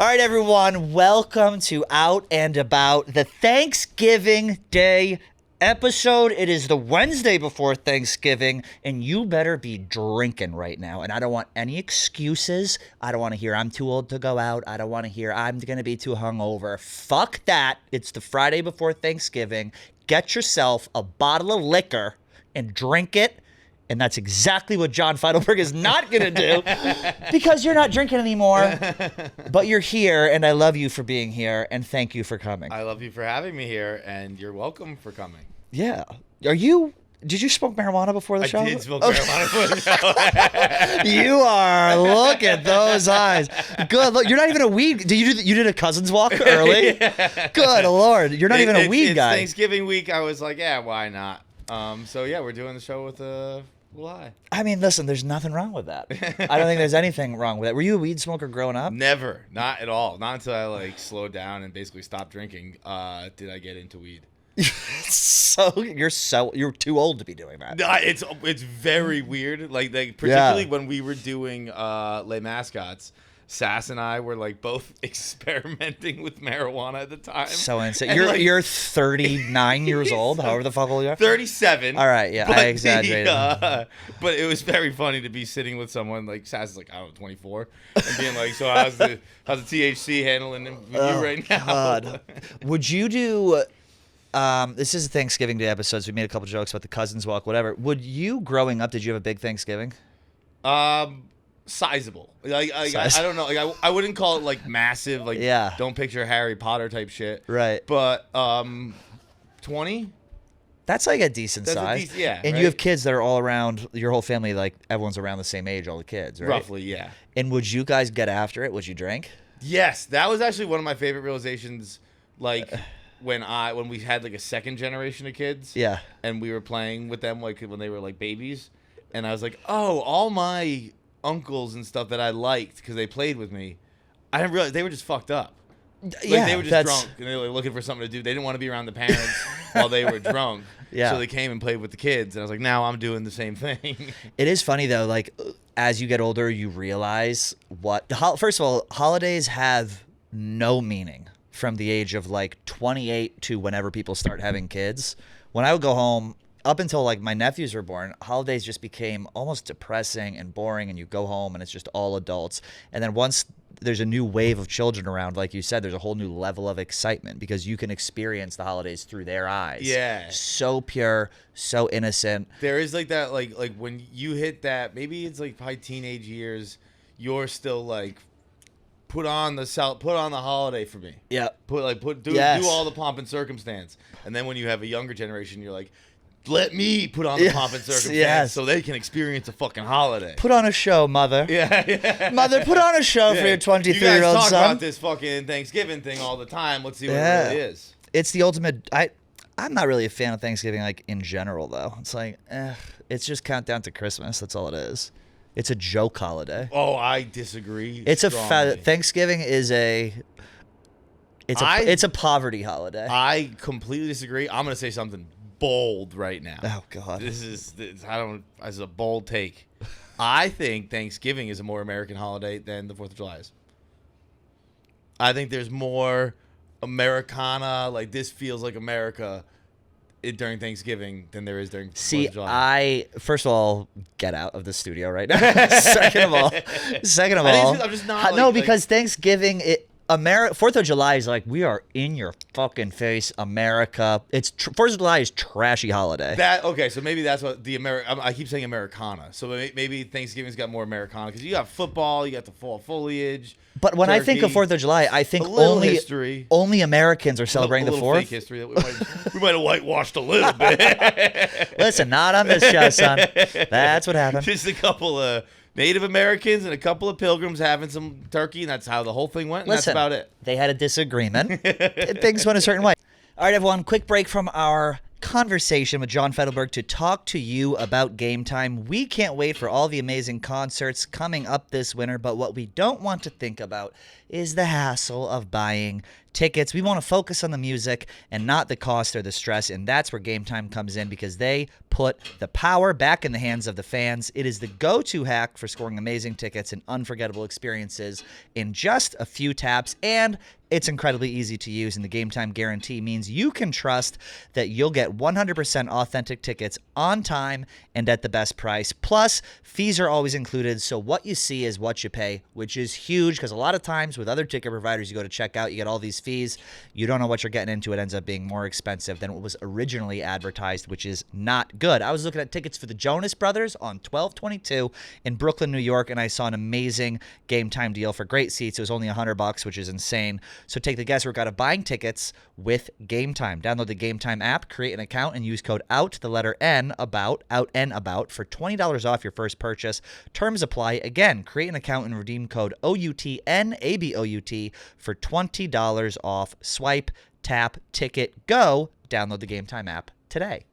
All right, everyone, welcome to Out and About, the Thanksgiving Day episode. It is the Wednesday before Thanksgiving, and you better be drinking right now. And I don't want any excuses. I don't want to hear I'm too old to go out. I don't want to hear I'm going to be too hungover. Fuck that. It's the Friday before Thanksgiving. Get yourself a bottle of liquor and drink it. And that's exactly what John Feitelberg is not going to do because you're not drinking anymore. But you're here, and I love you for being here, and thank you for coming. I love you for having me here, and you're welcome for coming. Yeah. Did you smoke marijuana before the show? I did smoke marijuana before the show. You are. Look at those eyes. Good. Look, you're not even a weed. You did a Cousins walk early? Yeah. Good Lord. You're not even a weed guy. It's Thanksgiving week. I was like, yeah, why not? So, yeah, we're doing the show with Why? I mean, listen, there's nothing wrong with that. I don't think there's anything wrong with that. Were you a weed smoker growing up? Never. Not at all. Not until I slowed down and basically stopped drinking did I get into weed. You're too old to be doing that. It's very weird. Like particularly when we were doing Les Mascots, Sass and I were both experimenting with marijuana at the time. So insane. You're 39 years old, however the fuck old you are? 37. All right, yeah, I exaggerated. But it was very funny to be sitting with someone like Sass is I don't know, 24, and being like, so how's the THC handling with you right now? God. Would you do this is a Thanksgiving Day episode, so we made a couple jokes about the Cousins walk, whatever. Would you, growing up, did you have a big Thanksgiving? Sizable. I don't know. I wouldn't call it massive. Don't picture Harry Potter type shit. Right. But 20. That's a decent size. Yeah. And right? you have kids that are all around. Your whole family, everyone's around the same age. All the kids, right? Roughly, yeah. And would you guys get after it? Would you drink? Yes, that was actually one of my favorite realizations. When we had a second generation of kids. Yeah. And we were playing with them when they were babies, and I was like, oh, all my uncles and stuff that I liked because they played with me, I didn't realize they were just fucked up. They were just drunk and they were looking for something to do. They didn't want to be around the parents while they were drunk. Yeah. So they came and played with the kids, and I was like, now I'm doing the same thing. It is funny though, as you get older, you realize first of all, holidays have no meaning from the age of 28 to whenever people start having kids. When I would go home, up until my nephews were born, holidays just became almost depressing and boring, and you go home and it's just all adults. And then once there's a new wave of children around, like you said, there's a whole new level of excitement because you can experience the holidays through their eyes. Yeah. So pure, so innocent. There is that when you hit that, maybe it's probably teenage years, you're still put on the holiday for me. Yeah. Do all the pomp and circumstance. And then when you have a younger generation, you're like, let me put on the pomp and circumstance so they can experience a fucking holiday. Put on a show, mother. Yeah. Mother, put on a show for your 23-year-old son. You guys talk about this fucking Thanksgiving thing all the time. Let's see what it really is. It's the ultimate. I'm not really a fan of Thanksgiving in general, though. It's it's just countdown to Christmas. That's all it is. It's a joke holiday. Oh, I disagree. Thanksgiving is it's a poverty holiday. I completely disagree. I'm gonna say something bold right now. Oh God, this is a bold take. I think Thanksgiving is a more American holiday than the 4th of July is. I think there's more Americana. This feels like America during Thanksgiving than there is during 4th of July. First of all, get out of the studio right now. Second of all, I'm just not because Thanksgiving, 4th of July is we are in your fucking face, America. 4th of July is trashy holiday. So maybe that's what I keep saying Americana. So maybe Thanksgiving's got more Americana because you got football, you got the fall foliage. But when I think of 4th of July, I think only Americans are celebrating the 4th. Fake history that we might have whitewashed a little bit. Listen, not on this show, son. That's what happened. Just a couple of Native Americans and a couple of pilgrims having some turkey, and that's how the whole thing went. And that's about it. They had a disagreement. Things went a certain way. All right, everyone, quick break from our conversation with John Feitelberg to talk to you about Game Time. We can't wait for all the amazing concerts coming up this winter, but what we don't want to think about is the hassle of buying tickets. We want to focus on the music and not the cost or the stress, and that's where Game Time comes in because they put the power back in the hands of the fans. It is the go-to hack for scoring amazing tickets and unforgettable experiences in just a few taps, and it's incredibly easy to use, and the Game Time guarantee means you can trust that you'll get 100% authentic tickets on time and at the best price. Plus, fees are always included, so what you see is what you pay, which is huge because a lot of times with other ticket providers, you go to check out, you get all these fees. You don't know what you're getting into. It ends up being more expensive than what was originally advertised, which is not good. I was looking at tickets for the Jonas Brothers on 12/22 in Brooklyn, New York, and I saw an amazing Game Time deal for great seats. It was only $100, which is insane. So take the guesswork out of buying tickets with Game Time. Download the Game Time app, create an account, and use code OUT, the letter N, about for $20 off your first purchase. Terms apply. Again, create an account and redeem code OUTNABOUT for $20 off. Swipe, tap, ticket, go. Download the Game Time app today.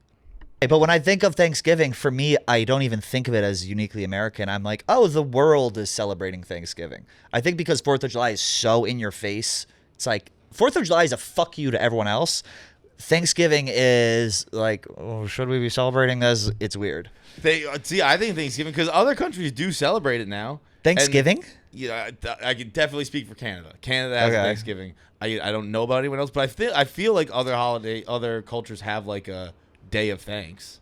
But when I think of Thanksgiving, for me, I don't even think of it as uniquely American. I'm like, oh, the world is celebrating Thanksgiving. I think because 4th of July is so in your face. It's like 4th of July is a fuck you to everyone else. Thanksgiving is like, oh, should we be celebrating this? It's weird. I think Thanksgiving, because other countries do celebrate it now. Thanksgiving? Yeah, I can definitely speak for Canada. Canada has Thanksgiving. I don't know about anyone else, but I feel like other cultures have like a Day of Thanks.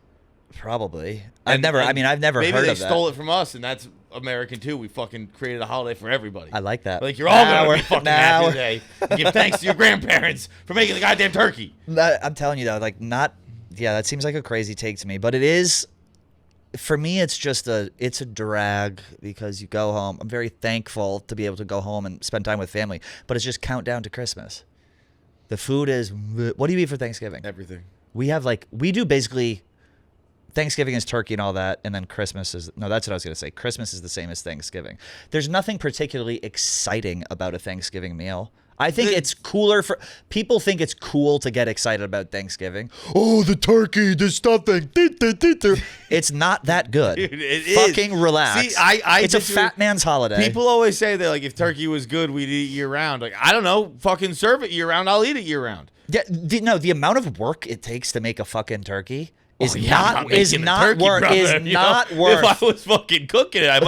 Probably. I've never heard of that. Maybe they stole it from us, and that's American too. We fucking created a holiday for everybody. I like that. Like, you're all gonna be fucking happy today. Give thanks to your grandparents for making the goddamn turkey. I'm telling you though, that seems like a crazy take to me, but it is. For me, it's a drag because you go home. I'm very thankful to be able to go home and spend time with family, but it's just countdown to Christmas. The food is. What do you eat for Thanksgiving? Everything. We do basically. Thanksgiving is turkey and all that, and then Christmas is... No, that's what I was going to say. Christmas is the same as Thanksgiving. There's nothing particularly exciting about a Thanksgiving meal. I think it's cooler for... People think it's cool to get excited about Thanksgiving. Oh, the turkey, the stuffing. It's not that good. Dude, it fucking is. relax. See, it's a fat man's holiday. People always say that, like, if turkey was good, we'd eat it year-round. Like, I don't know. Fucking serve it year-round. I'll eat it year-round. Yeah, the amount of work it takes to make a fucking turkey... Is I'm not worth. If I was fucking cooking it, I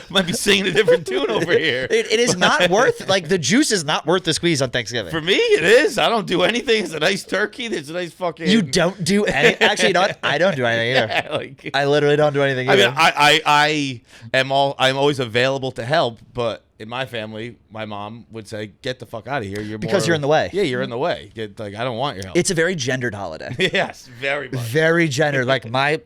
might be singing a different tune over here. It is not worth. Like, the juice is not worth the squeeze on Thanksgiving. For me, it is. I don't do anything. It's a nice turkey. There's a nice fucking. You don't do any. Actually, you know what? I don't do anything either. Yeah, I literally don't do anything either. I mean, I'm always available to help, but. In my family, my mom would say, "Get the fuck out of here! Because you're in the way." Yeah, you're in the way. I don't want your help. It's a very gendered holiday. Yes, very much. Very gendered. Like my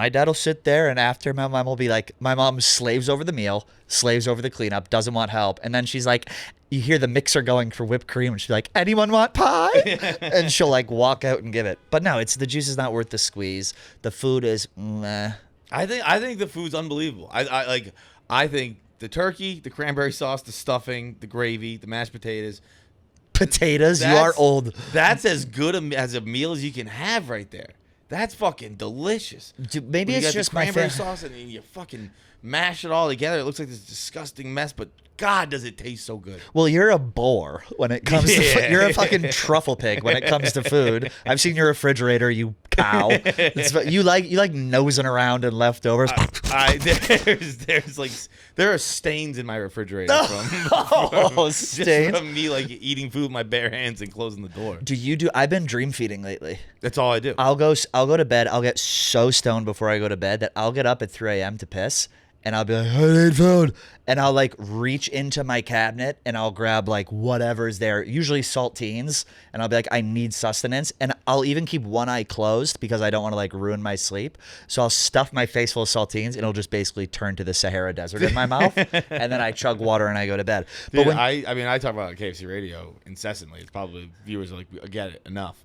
dad will sit there, and after my mom will be like, my mom slaves over the meal, slaves over the cleanup, doesn't want help, and then she's like, you hear the mixer going for whipped cream, and she's like, "Anyone want pie?" And she'll like walk out and give it. But no, the juice is not worth the squeeze. The food is meh. I think the food's unbelievable. I think. The turkey, the cranberry sauce, the stuffing, the gravy, the mashed potatoes. Potatoes? You are old. That's as good as a meal as you can have right there. That's fucking delicious. Dude, maybe it's just my cranberry sauce and you fucking mash it all together. It looks like this disgusting mess, but God, does it taste so good. Well, you're a bore when it comes to food. You're a fucking truffle pig when it comes to food. I've seen your refrigerator, you cow. You like nosing around and leftovers. There are stains in my refrigerator stains from me like eating food with my bare hands and closing the door. I've been dream feeding lately. That's all I do. I'll go to bed. I'll get so stoned before I go to bed that I'll get up at 3 a.m. to piss. And I'll be like, I need food. And I'll like reach into my cabinet and I'll grab like whatever's there, usually saltines. And I'll be like, I need sustenance. And I'll even keep one eye closed because I don't want to like ruin my sleep. So I'll stuff my face full of saltines and it'll just basically turn to the Sahara Desert in my mouth. And then I chug water and I go to bed. Dude, I talk about KFC radio incessantly. It's probably viewers are like, I get it enough.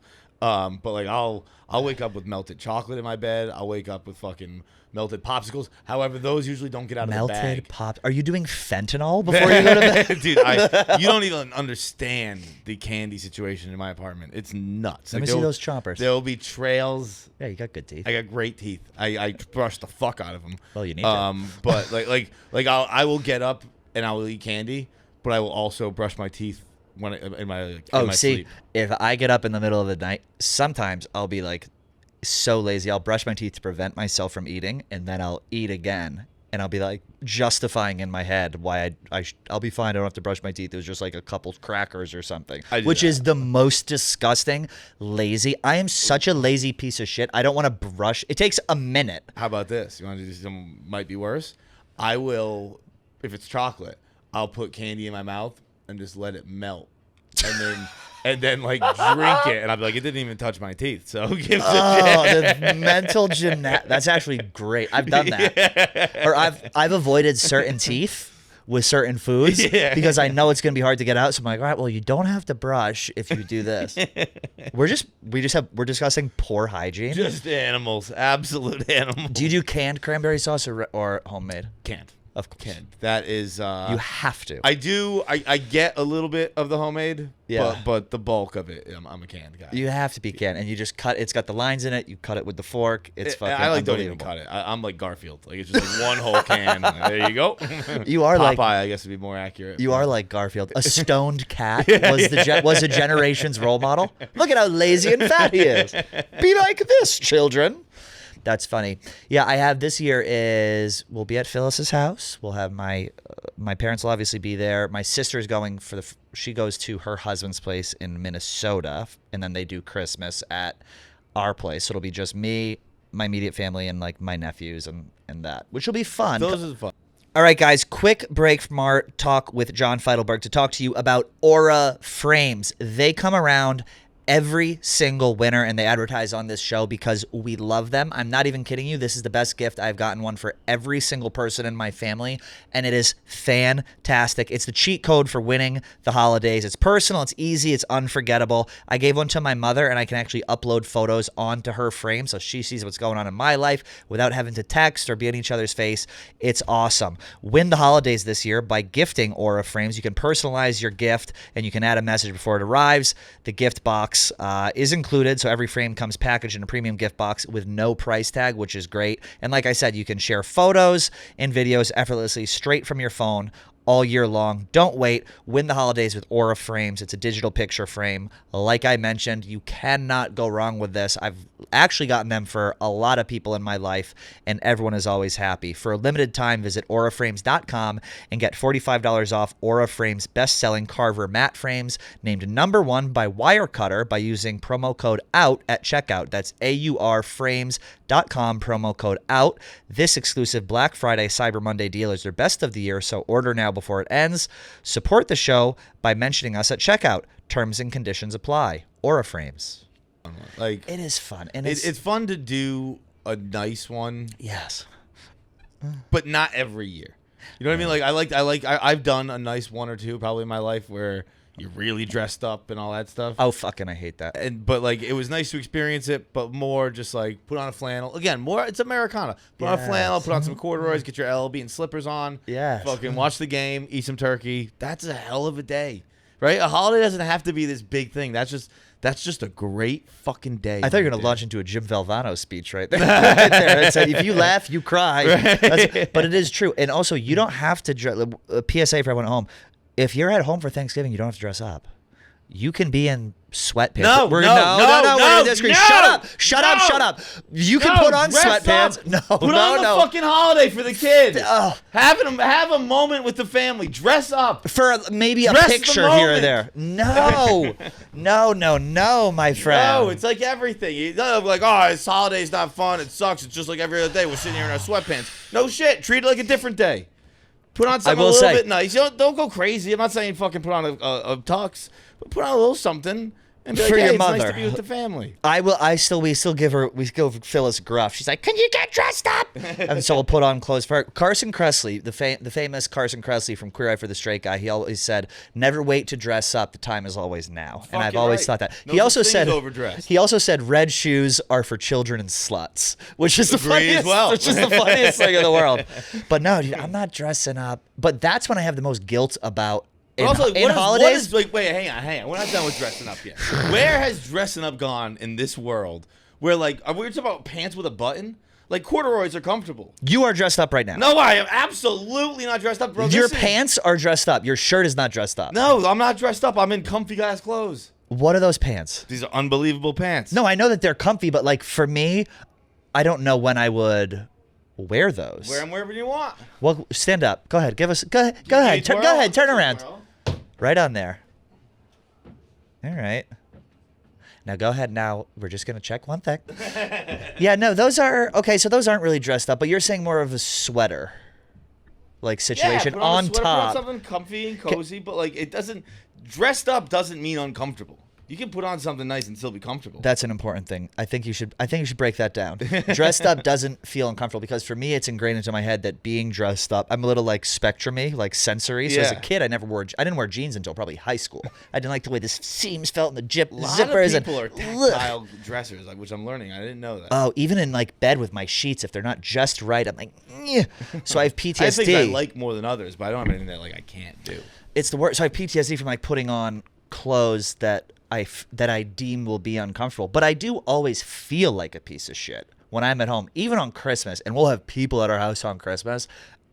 But like I'll wake up with melted chocolate in my bed. I'll wake up with fucking melted popsicles. However, those usually don't get out of the bag. Melted pop. Are you doing fentanyl before you go to bed? Dude, you don't even understand the candy situation in my apartment. It's nuts. Let me see those chompers. There will be trails. Yeah, you got good teeth. I got great teeth. I brush the fuck out of them. Well, you need to. But I will get up and I will eat candy, but I will also brush my teeth in my sleep. If I get up in the middle of the night, sometimes I'll be like so lazy. I'll brush my teeth to prevent myself from eating, and then I'll eat again. And I'll be like justifying in my head why I'll be fine. I don't have to brush my teeth. It was just like a couple crackers or something, which is the most disgusting, lazy. I am such a lazy piece of shit. I don't want to brush. It takes a minute. How about this? You want to do something might be worse? I will, if it's chocolate, I'll put candy in my mouth and just let it melt. And then like drink it, and I'll be like, it didn't even touch my teeth. So who gives a shit? The mental gymnast. That's actually great. I've done that, or I've avoided certain teeth with certain foods because I know it's gonna be hard to get out. So I'm like, all right, well, you don't have to brush if you do this. We're discussing poor hygiene. Just animals, absolute animals. Do you do canned cranberry sauce or homemade? Canned. Of course. That is you have to. I do. I get a little bit of the homemade, yeah. But the bulk of it, I'm a canned guy. You have to be canned, and you just cut. It's got the lines in it. You cut it with the fork. It's fucking. I don't even cut it. I'm like Garfield. Like it's just like one whole can. There you go. You are Popeye, like I guess, to be more accurate. You are like Garfield. A stoned cat was a generation's role model. Look at how lazy and fat he is. Be like this, children. That's funny. Yeah, I have this year we'll be at Phyllis's house. We'll have my parents will obviously be there. My sister's going she goes to her husband's place in Minnesota, and then they do Christmas at our place. So it'll be just me, my immediate family, and like my nephews and that, which will be fun. Those are fun. All right, guys, quick break from our talk with John Feitelberg to talk to you about Aura Frames. They come around every single winter, and they advertise on this show because we love them. I'm not even kidding you. This is the best gift. I've gotten one for every single person in my family, and it is fantastic. It's the cheat code for winning the holidays. It's personal, it's easy, it's unforgettable. I gave one to my mother, and I can actually upload photos onto her frame so she sees what's going on in my life without having to text or be in each other's face. It's awesome. Win the holidays this year by gifting Aura Frames. You can personalize your gift, and you can add a message before it arrives. The gift box is included, so every frame comes packaged in a premium gift box with no price tag, which is great. And like I said, you can share photos and videos effortlessly straight from your phone all year long. Don't wait. Win the holidays with Aura Frames. It's a digital picture frame. Like I mentioned, you cannot go wrong with this. I've actually gotten them for a lot of people in my life, and everyone is always happy. For a limited time, visit auraframes.com and get $45 off Aura Frames' best-selling Carver matte frames, named #1 by Wirecutter by using promo code OUT at checkout. That's aurframes.com, promo code OUT. This exclusive Black Friday Cyber Monday deal is their best of the year, so order now before it ends. Support the show by mentioning us at checkout. Terms and conditions apply. Aura Frames. Like, it is fun, and it's fun to do a nice one. Yes, but not every year. You know what I mean? I've done a nice one or two probably in my life where you're really dressed up and all that stuff. Oh, fucking, I hate that. But like, it was nice to experience it, but more just like put on a flannel. Again, more, it's Americana. Put on a flannel, put on some corduroys, get your LLB and slippers on. Yeah. Fucking watch the game, eat some turkey. That's a hell of a day, right? A holiday doesn't have to be this big thing. That's just a great fucking day. I thought you were going to launch into a Jim Valvano speech right there. Right there. It's like, if you laugh, you cry. Right. But it is true. And also, you don't have to dress. A PSA for everyone at home. If you're at home for Thanksgiving, you don't have to dress up. You can be in sweatpants. No. Shut up. You can put on sweatpants. Put on the fucking holiday for the kids. Have a moment with the family. Dress up. For maybe a picture here or there. No, my friend. No, it's like everything. You like, oh, this holiday's not fun. It sucks. It's just like every other day. We're sitting here in our sweatpants. No shit. Treat it like a different day. Put on something a little bit nice. Don't go crazy. I'm not saying fucking put on a tux, but put on a little something. And be like, For hey, your it's mother. nice to be with the family. We still give Phyllis gruff. She's like, can you get dressed up? And so we'll put on clothes for her. Carson Kressley, the famous Carson Kressley from Queer Eye for the Straight Guy, he always said, never wait to dress up. The time is always now. And I've always thought that. He also said red shoes are for children and sluts, which is the funniest, well. which is the funniest thing in the world. But no, dude, I'm not dressing up. But that's when I have the most guilt about in holidays. Wait, hang on. We're not done with dressing up yet. Where has dressing up gone in this world? Where like, are we talking about pants with a button? Like corduroys are comfortable. You are dressed up right now. No, I am absolutely not dressed up, bro. Your pants are dressed up. Your shirt is not dressed up. No, I'm not dressed up. I'm in comfy ass clothes. What are those pants? These are unbelievable pants. No, I know that they're comfy, but like for me, I don't know when I would wear those. Wear them wherever you want. Well, stand up. Go ahead. Go ahead. Turn around. Right on there. All right. Now go ahead. Now we're just gonna check one thing. Yeah, no, those are okay. So those aren't really dressed up, but you're saying more of a sweater, like situation on top. Put on something comfy and cozy, but like it doesn't. Dressed up doesn't mean uncomfortable. You can put on something nice and still be comfortable. That's an important thing. I think you should break that down. Dressed up doesn't feel uncomfortable because for me, it's ingrained into my head that being dressed up, I'm a little like spectrum-y, like sensory. So as a kid, I didn't wear jeans until probably high school. I didn't like the way the seams felt in the zippers. A lot of people are tactile dressers, like, which I'm learning. I didn't know that. Oh, even in like bed with my sheets, if they're not just right, I'm like, "Nyeh." So I have PTSD. I think I like more than others, but I don't have anything that like I can't do. It's the worst. So I have PTSD from like putting on clothes that I deem will be uncomfortable. But I do always feel like a piece of shit when I'm at home, even on Christmas. And we'll have people at our house on Christmas,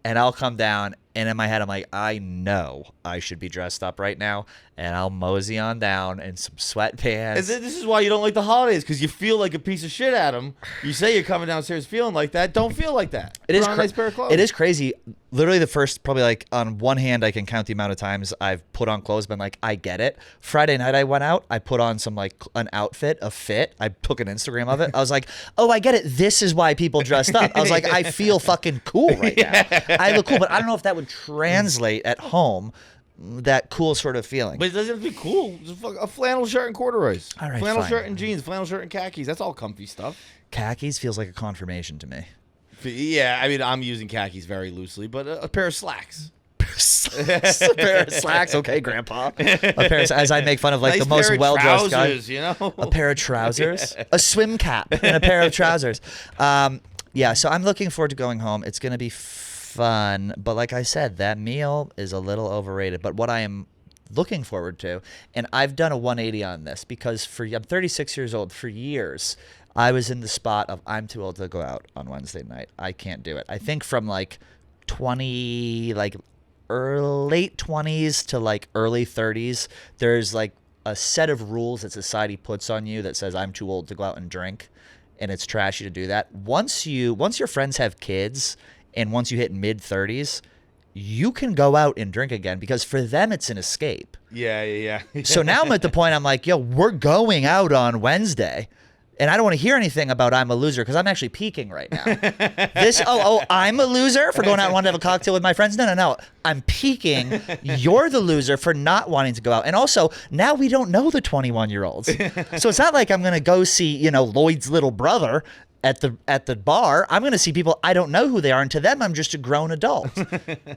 and I'll come down, and in my head I'm like, I know I should be dressed up right now, and I'll mosey on down in some sweatpants. This is why you don't like the holidays, because you feel like a piece of shit at them. You say you're coming downstairs feeling like that. Don't feel like that. It is a nice pair of clothes. It is crazy. Literally the first, probably like on one hand, I can count the amount of times I've put on clothes, been like, I get it. Friday night I went out, I put on some like an outfit, a fit. I took an Instagram of it. I was like, oh, I get it. This is why people dressed up. I was like, I feel fucking cool right now. I look cool, but I don't know if that would translate at home, that cool sort of feeling. But it doesn't have to be cool. Just a flannel shirt and corduroys. All right, flannel fine. shirt and jeans, flannel shirt and khakis. That's all comfy stuff. Khakis feels like a confirmation to me. Yeah, I mean, I'm using khakis very loosely, but a pair of slacks. A pair of slacks, okay, Grandpa. A pair of, as I make fun of like nice the most well-dressed guy. You know? A pair of trousers, a swim cap, and a pair of trousers. Yeah, so I'm looking forward to going home. It's gonna be fun, but like I said, that meal is a little overrated. But what I am looking forward to, and I've done a 180 on this because I'm 36 years old. For years, I was in the spot of I'm too old to go out on Wednesday night. I can't do it. I think from like 20, like late 20s to like early 30s, there's like a set of rules that society puts on you that says I'm too old to go out and drink, and it's trashy to do that. Once your friends have kids, and once you hit mid 30s, you can go out and drink again because for them it's an escape. Yeah. So now I'm at the point I'm like, yo, we're going out on Wednesday. And I don't want to hear anything about I'm a loser because I'm actually peaking right now. I'm a loser for going out and wanting to have a cocktail with my friends? No. I'm peaking. You're the loser for not wanting to go out. And also, now we don't know the 21-year-olds. So it's not like I'm going to go see, Lloyd's little brother at the bar. I'm going to see people I don't know who they are, and to them I'm just a grown adult.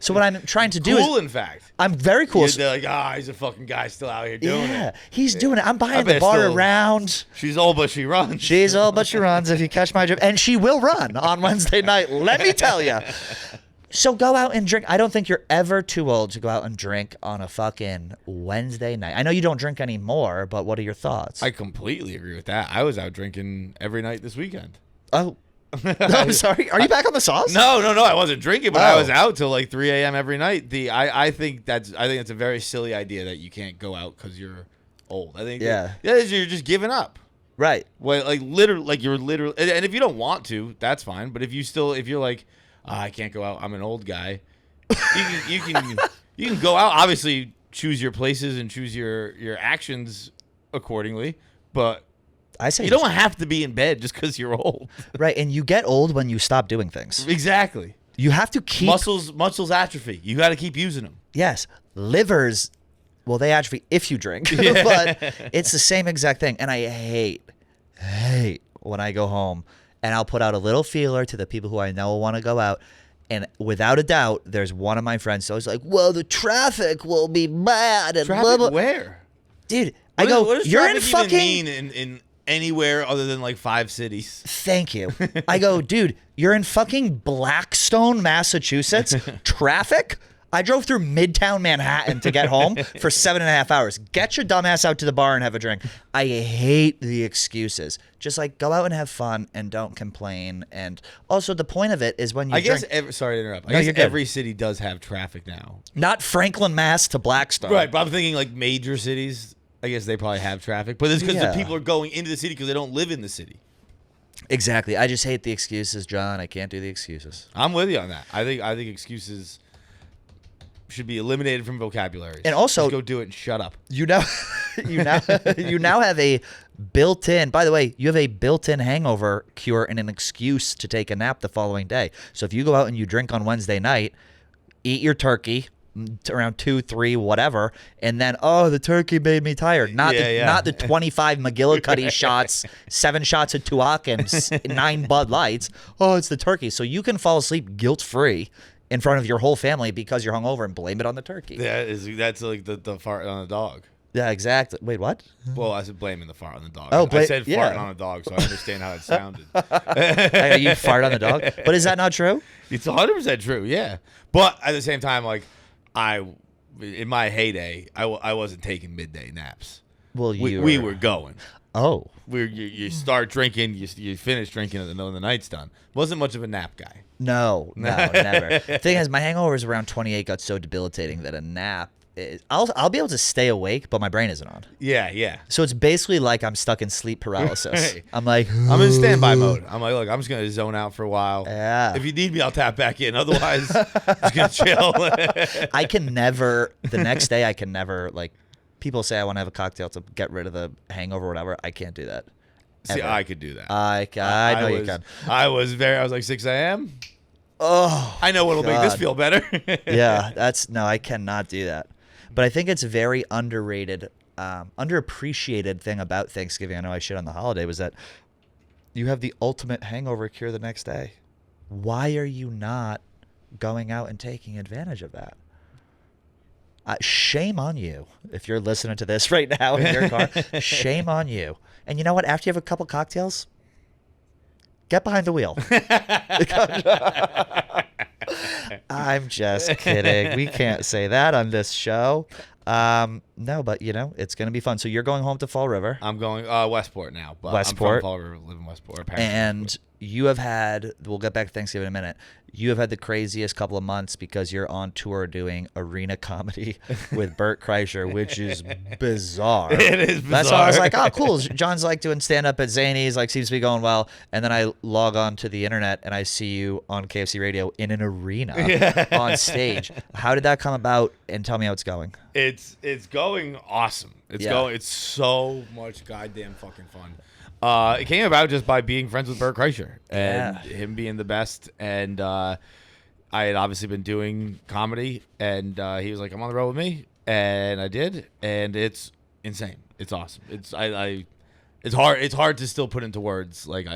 So what I'm trying to do cool, in fact. I'm very cool. They're like, he's a fucking guy still out here doing it. Yeah, he's doing it. I'm buying the bar around. She's old, but she runs. She's old, but she runs, if you catch my drift. And she will run on Wednesday night, let me tell you. So go out and drink. I don't think you're ever too old to go out and drink on a fucking Wednesday night. I know you don't drink anymore, but what are your thoughts? I completely agree with that. I was out drinking every night this weekend. Oh. No, I'm sorry. Are you back on the sauce? No. I wasn't drinking, but I was out till like 3 a.m. every night. I think that's a very silly idea that you can't go out because you're old. I think you're just giving up. Right. Well, like literally, you're literally, and if you don't want to, that's fine. But if you're like, I can't go out, I'm an old guy. You can go out. Obviously, choose your places and choose your actions accordingly, but. I say you don't have to be in bed just because you're old. Right, and you get old when you stop doing things. Exactly. You have to keep... Muscles atrophy. You got to keep using them. Yes. Livers Well, they atrophy if you drink, but it's the same exact thing. And I hate when I go home and I'll put out a little feeler to the people who I know want to go out. And without a doubt, there's one of my friends always like, well, the traffic will be bad. And Traffic blah, blah. where? Dude, I go, what does you're in traffic fucking... even mean in anywhere other than like 5 cities? Thank you. I go, dude, you're in fucking Blackstone, Massachusetts. Traffic? I drove through Midtown Manhattan to get home for 7.5 hours. Get your dumb ass out to the bar and have a drink. I hate the excuses. Just like go out and have fun and don't complain. And also the point of it is when you drink. Sorry to interrupt. No, I you're guess good. every city does have traffic now. Not Franklin, Mass to Blackstone. Right, but I'm thinking like major cities. I guess they probably have traffic, but it's because the people are going into the city because they don't live in the city. Exactly. I just hate the excuses, John. I can't do the excuses. I'm with you on that. I think excuses should be eliminated from vocabulary. And also, just go do it and shut up. You now have a built-in. By the way, you have a built-in hangover cure and an excuse to take a nap the following day. So if you go out and you drink on Wednesday night, eat your turkey around 2, 3, whatever, and then the turkey made me tired. Not the 25 McGillicuddy shots, 7 shots of Tuac and 9 Bud Lights. Oh, it's the turkey. So you can fall asleep guilt-free in front of your whole family because you're hungover and blame it on the turkey. That's like the fart on the dog. Yeah, exactly. Wait, what? Well, I said blaming the fart on the dog. Oh, I said farting on a dog, so I understand how it sounded. You fart on the dog? But is that not true? It's 100% true, yeah. But at the same time, like, in my heyday, I wasn't taking midday naps. Well, we were going. Oh. You start drinking, you finish drinking at the middle of the night's done. Wasn't much of a nap guy. No, never. The thing is, my hangovers around 28 got so debilitating that a nap I'll be able to stay awake, but my brain isn't on. Yeah. So it's basically like I'm stuck in sleep paralysis. I'm like, I'm in standby mode. I'm like, look, I'm just gonna zone out for a while. Yeah. If you need me, I'll tap back in. Otherwise, just gonna chill. I can never. The next day, I can never like. People say I want to have a cocktail to get rid of the hangover or whatever. I can't do that. See, Ever. I could do that. I know you can. I was like 6 a.m. Oh, I know what'll make this feel better. Yeah, I cannot do that. But I think it's a very underrated, underappreciated thing about Thanksgiving. I know I shit on the holiday was that you have the ultimate hangover cure the next day. Why are you not going out and taking advantage of that? Shame on you if you're listening to this right now in your car. Shame on you. And you know what? After you have a couple cocktails, get behind the wheel. I'm just kidding. We can't say that on this show. No, but it's going to be fun. So you're going home to Fall River. I'm going Westport now. But Westport. I'm from Fall River, live in Westport. And you have had, we'll get back to Thanksgiving in a minute. You have had the craziest couple of months because you're on tour doing arena comedy with Bert Kreischer, which is bizarre. It is bizarre. That's why I was like, oh, cool. John's like doing stand-up at Zany's, like seems to be going well. And then I log on to the internet and I see you on KFC Radio in an arena on stage. How did that come about? And tell me how it's going. It's going awesome. It's so much goddamn fucking fun. It came about just by being friends with Bert Kreischer and him being the best. And I had obviously been doing comedy, and he was like, "I'm on the road with me," and I did, and it's insane. It's awesome. It's hard to still put into words. Like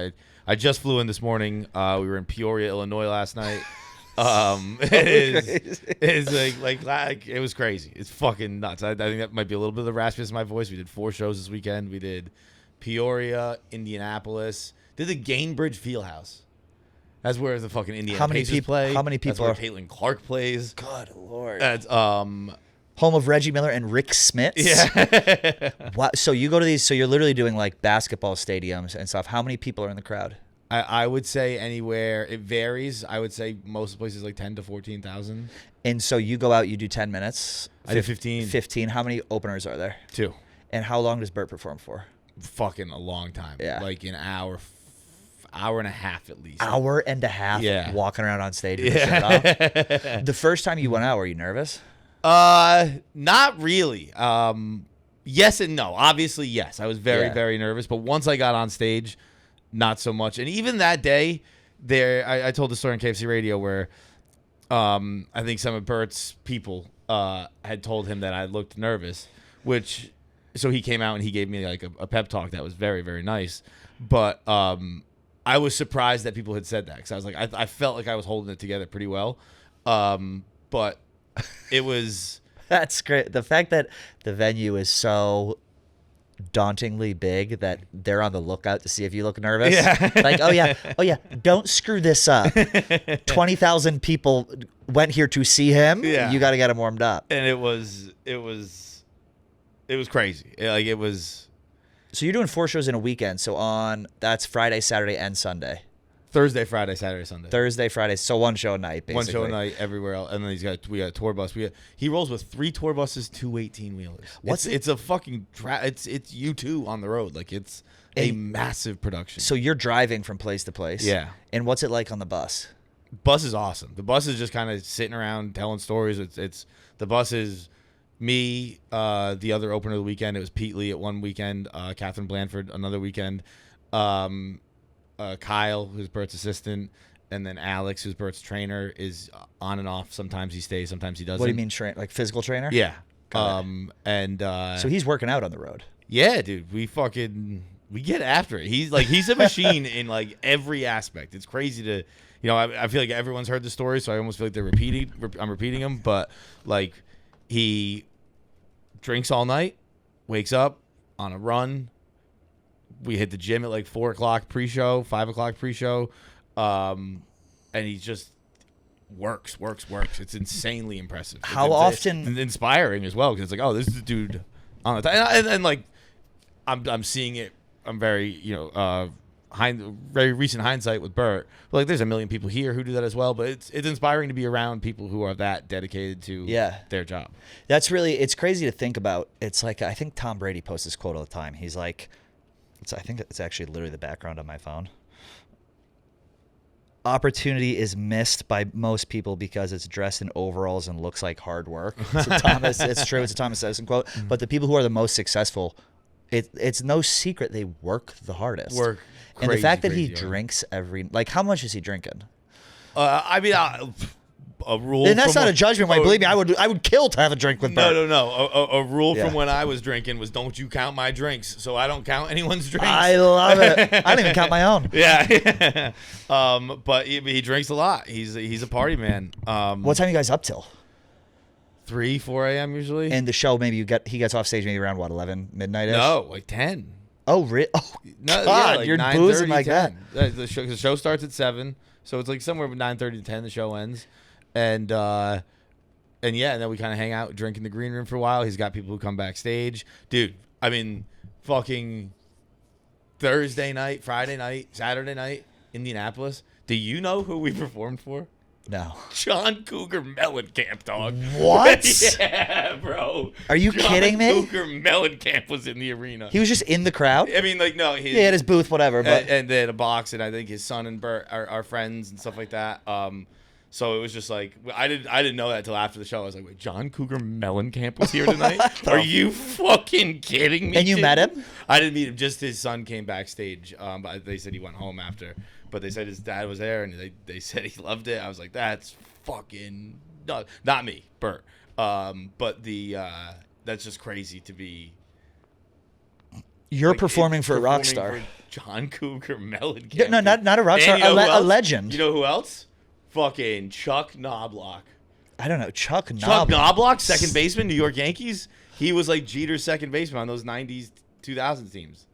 I just flew in this morning. We were in Peoria, Illinois last night. It's like it was crazy. It's fucking nuts. I think that might be a little bit of the raspiness in my voice. We did 4 shows this weekend. We did Peoria, Indianapolis, did the Gainbridge Fieldhouse. That's where the fucking Indiana Pacers play. How many people? That's where Caitlin Clark plays. Good Lord. That's home of Reggie Miller and Rick Smits. Yeah. Wow. So you go to these. So you're literally doing like basketball stadiums and stuff. How many people are in the crowd? I would say anywhere. It varies. I would say most places like 10 to 14,000. And so you go out. You do 10 minutes. I did 15. 15. How many openers are there? 2. And how long does Bert perform for? Fucking a long time. Yeah. Like an hour and a half at least. Hour and a half. Yeah. Walking around on stage with the shit off. The first time you went out, were you nervous? Not really. Yes and no. Obviously, yes. I was very, very nervous. But once I got on stage, not so much. And even that day, I told the story on KFC Radio where I think some of Bert's people had told him that I looked nervous, so he came out and he gave me like a pep talk that was very, very nice. But I was surprised that people had said that, because I was like, I felt like I was holding it together pretty well. But it was... That's great. The fact that the venue is so dauntingly big that they're on the lookout to see if you look nervous. Yeah. Like, oh yeah, don't screw this up. 20,000 people went here to see him. Yeah. You got to get him warmed up. And it was crazy. Like, it was... So you're doing 4 shows in a weekend. So that's Friday, Saturday, and Sunday. Thursday, Friday, Saturday, Sunday. Thursday, Friday. So one show a night, basically. One show a night everywhere else. And then we got a tour bus. He rolls with 3 tour buses, 2 18-wheelers. It's a fucking... it's U2 on the road. Like, it's a massive production. So you're driving from place to place. Yeah. And what's it like on the bus? Bus is awesome. The bus is just kind of sitting around telling stories. The bus is me, the other opener of the weekend. It was Pete Lee at one weekend, Catherine Blanford another weekend, Kyle, who's Bert's assistant, and then Alex, who's Bert's trainer, is on and off. Sometimes he stays, sometimes he doesn't. What do you mean, like physical trainer? Yeah. So he's working out on the road. Yeah, dude. We get after it. He's a machine in like every aspect. It's crazy to, I feel like everyone's heard the story, so I almost feel like I'm repeating them. But like, he drinks all night, wakes up on a run. We hit the gym at like 4 o'clock pre-show, 5 o'clock pre-show, and he just works. It's insanely impressive. How often? It's inspiring as well, because it's like, oh, this is the dude on the time, and like, I'm seeing it. I'm very, very recent hindsight with Bert. But like, there's a million people here who do that as well. But it's inspiring to be around people who are that dedicated to their job. It's crazy to think about. It's like, I think Tom Brady posts this quote all the time. He's like, I think it's actually literally the background on my phone. Opportunity is missed by most people because it's dressed in overalls and looks like hard work. It's true. It's a Thomas Edison quote. Mm-hmm. But the people who are the most successful, it's no secret they work the hardest. And the fact that he drinks how much is he drinking? A rule. And that's not a judgment, Mike. Believe me, I would kill to have a drink with Bert. No. A rule from when I was drinking was, don't you count my drinks. So I don't count anyone's drinks. I love it. I don't even count my own. Yeah. But he drinks a lot. He's a party man. What time are you guys up till? 3, 4 a.m. usually. And the show, maybe he gets off stage maybe around 11 midnight-ish? No, like 10. Oh, really? Oh, no, God, you're boozing like 10. that. The show starts at 7, so it's like somewhere from 9:30 to 10. The show ends, and then we kind of hang out, drink in the green room for a while. He's got people who come backstage, dude. I mean, fucking Thursday night, Friday night, Saturday night, Indianapolis. Do you know who we performed for? No. John Cougar Mellencamp, dog. What? Yeah, bro. Are you kidding me? John Cougar Mellencamp was in the arena. He was just in the crowd? I mean, like, no. He had his booth, whatever. But and they had a box, and I think his son and Bert are friends and stuff like that. So it was just like, I didn't know that until after the show. I was like, wait, John Cougar Mellencamp was here tonight? Are you fucking kidding me? And you met him? I didn't meet him. Just his son came backstage. But they said he went home after. But they said his dad was there, and they said he loved it. I was like, that's fucking not me, Bert. But that's just crazy to be. You're like, performing for a rock star. John Cougar Mellencamp. Yeah, no, not a rock star, a legend. You know who else? Fucking Chuck Knobloch. I don't know. Chuck Knobloch, second baseman, New York Yankees. He was like Jeter's second baseman on those 90s, 2000s teams.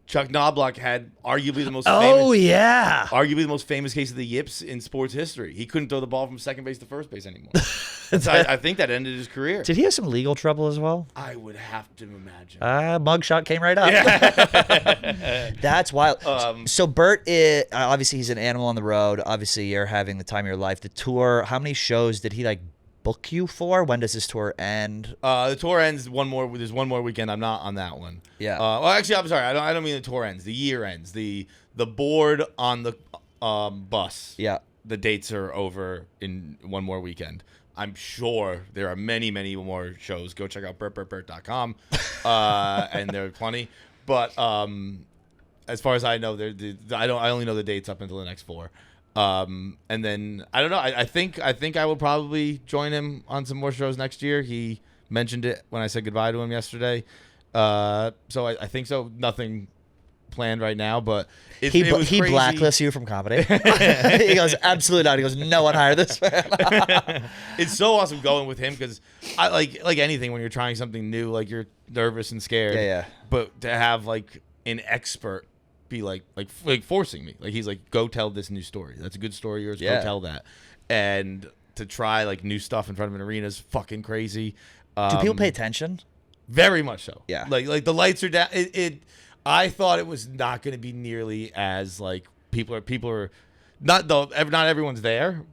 Chuck Knobloch had arguably the most famous case of the yips in sports history. He couldn't throw the ball from second base to first base anymore. I think that ended his career. Did he have some legal trouble as well? I would have to imagine. Mugshot came right up. Yeah. That's wild. So Bert, obviously he's an animal on the road. Obviously you're having the time of your life. The tour, how many shows did he book you for? When does this tour end? The tour ends there's one more weekend. I'm not on that one. Yeah. Well, actually, I'm sorry. I don't mean the tour ends. The year ends. The board on the bus. Yeah. The dates are over in one more weekend. I'm sure there are many, many more shows. Go check out bertbertbert.com. And there are plenty. But as far as I know, I only know the dates up until the next 4. And then I don't know. I think I will probably join him on some more shows next year. He mentioned it when I said goodbye to him yesterday. So I think so. Nothing planned right now, but he crazy. blacklists you from comedy. He goes, absolutely not. He goes, no one hired this man. It's so awesome going with him because I like anything when you're trying something new, like you're nervous and scared. Yeah. But to have like an expert be like forcing me, like he's like, go tell this new story. That's a good story of yours. Yeah. Go tell that. And to try like new stuff in front of an arena is fucking crazy. Do people pay attention? Very much so. Yeah. Like the lights are down. I thought it was not going to be nearly as like people are not everyone's there,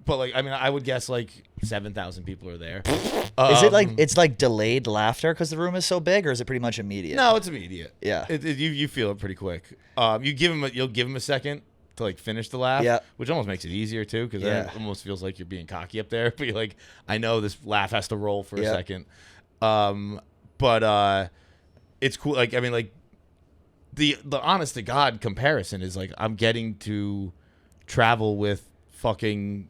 but like I mean I would guess like 7,000 people are there. Is it like it's like delayed laughter because the room is so big, or is it pretty much immediate? No, it's immediate. Yeah. You feel it pretty quick. You'll give him a second to like finish the laugh, yeah, which almost makes it easier too because it almost feels like you're being cocky up there. But you're like, I know this laugh has to roll for a second. But it's cool. Like I mean like. The honest to God comparison is like I'm getting to travel with fucking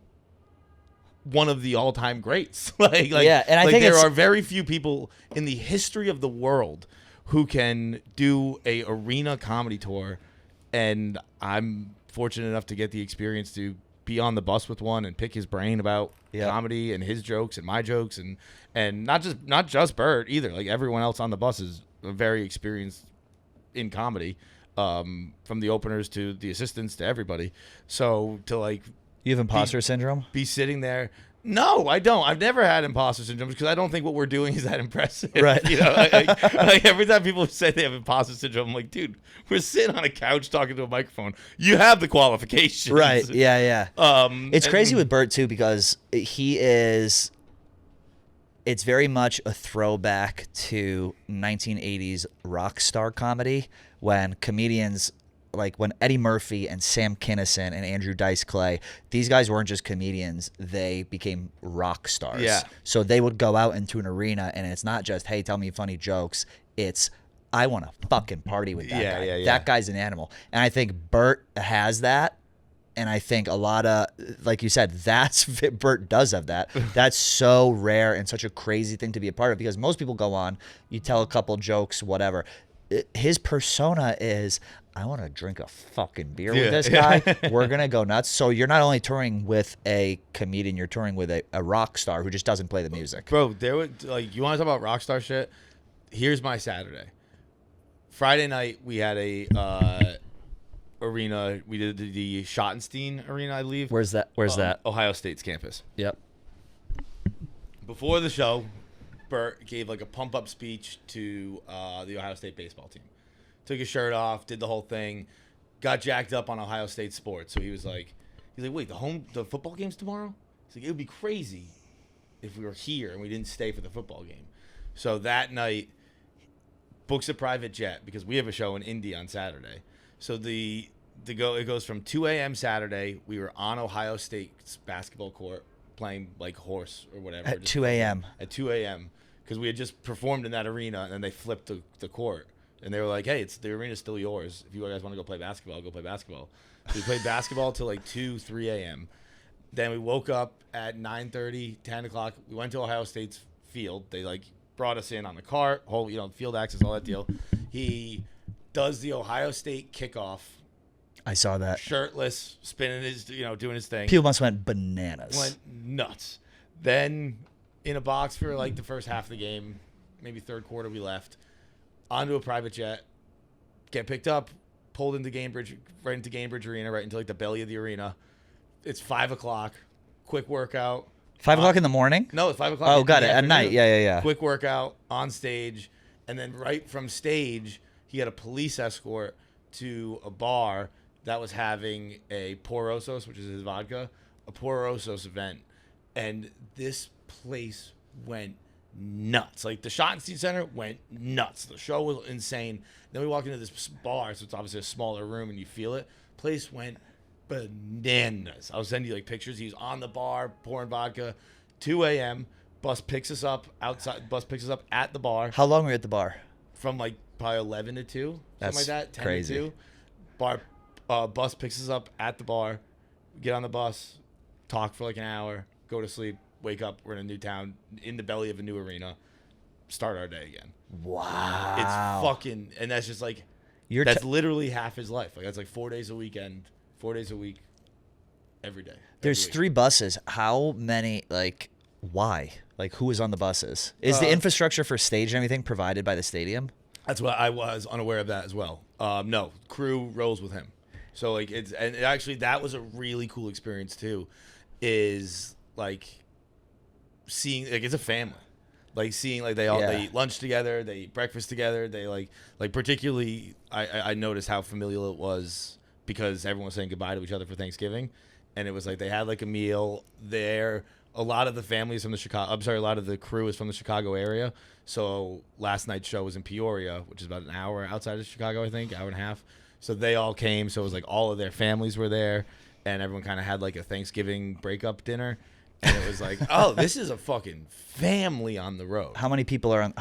one of the all-time greats. like yeah, and I think there are very few people in the history of the world who can do a arena comedy tour, and I'm fortunate enough to get the experience to be on the bus with one and pick his brain about comedy and his jokes and my jokes and not just Bert either. Like everyone else on the bus is very experienced in comedy, from the openers to the assistants to everybody. So to like, you have imposter syndrome? Be sitting there. No, I don't. I've never had imposter syndrome because I don't think what we're doing is that impressive. Right. You know, like every time people say they have imposter syndrome, I'm like, dude, we're sitting on a couch talking to a microphone. You have the qualifications. Right. Yeah. It's crazy with Bert too because he is. It's very much a throwback to 1980s rock star comedy when comedians, like when Eddie Murphy and Sam Kinison and Andrew Dice Clay, these guys weren't just comedians, they became rock stars. Yeah. So they would go out into an arena and it's not just, hey, tell me funny jokes. It's, I want to fucking party with that guy. Yeah. That guy's an animal. And I think Bert has that. And I think a lot of, like you said, Bert does have that. That's so rare and such a crazy thing to be a part of because most people go on, you tell a couple jokes, whatever. His persona is, I want to drink a fucking beer with this guy. We're going to go nuts. So you're not only touring with a comedian, you're touring with a rock star who just doesn't play the music. Bro, you want to talk about rock star shit? Here's my Saturday. Friday night, we had a... arena. We did the Schottenstein Arena, I believe. Where's that? Ohio State's campus. Yep. Before the show, Bert gave like a pump up speech to the Ohio State baseball team. Took his shirt off, did the whole thing, got jacked up on Ohio State sports. So he's like, wait, the football game's tomorrow? He's like, it would be crazy if we were here and we didn't stay for the football game. So that night, books a private jet because we have a show in Indy on Saturday. So it goes from 2 a.m. Saturday. We were on Ohio State's basketball court playing like horse or whatever. At 2 a.m. At 2 a.m. because we had just performed in that arena and then they flipped the court. And they were like, hey, the arena's still yours. If you guys want to go play basketball, go play basketball. So we played basketball till like 2, 3 a.m. Then we woke up at 9:30, 10 o'clock. We went to Ohio State's field. They like brought us in on the cart, whole field access, all that deal. He does the Ohio State kickoff. I saw that. Shirtless, spinning his, doing his thing. People must have went bananas. Went nuts. Then in a box for like the first half of the game, maybe third quarter, we left. Onto a private jet, get picked up, pulled into right into Gainbridge Arena, right into like the belly of the arena. It's 5 o'clock. Quick workout. 5 o'clock in the morning? No, it's 5 o'clock. Oh, got it. At night. Yeah. Quick workout on stage, and then right from stage, he had a police escort to a bar that was having a Porosos, which is his vodka, a Porosos event, and this place went nuts. Like the Schottenstein Center went nuts. The show was insane. Then we walked into this bar, so it's obviously a smaller room, and you feel it. Place went bananas. I'll send you like pictures. He was on the bar pouring vodka. 2 a.m. Bus picks us up outside. Bus picks us up at the bar. How long were you at the bar? From like probably 11 to 2, That's something like that. 10 crazy. to 2. Bus picks us up at the bar. get on the bus, talk for like an hour, go to sleep, wake up, we're in a new town, in the belly of a new arena, start our day again. Wow. It's fucking, and that's just like, that's literally half his life. Like that's like 4 days a weekend, 4 days a week, every day. There's 3 buses. How many, like, why? Like, who is on the buses? Is the infrastructure for stage and everything provided by the stadium? That's what I was unaware of that as well. No, crew rolls with him. So like actually that was a really cool experience too, is like seeing, like, it's a family. Like seeing like they eat lunch together, they eat breakfast together, they like particularly I noticed how familial it was because everyone was saying goodbye to each other for Thanksgiving, and it was like they had like a meal there. A lot of the families from a lot of the crew is from the Chicago area. So last night's show was in Peoria, which is about an hour outside of Chicago, I think, hour and a half. So they all came. So it was like all of their families were there, and everyone kind of had like a Thanksgiving breakup dinner. And it was like, oh, this is a fucking family on the road. How many people are in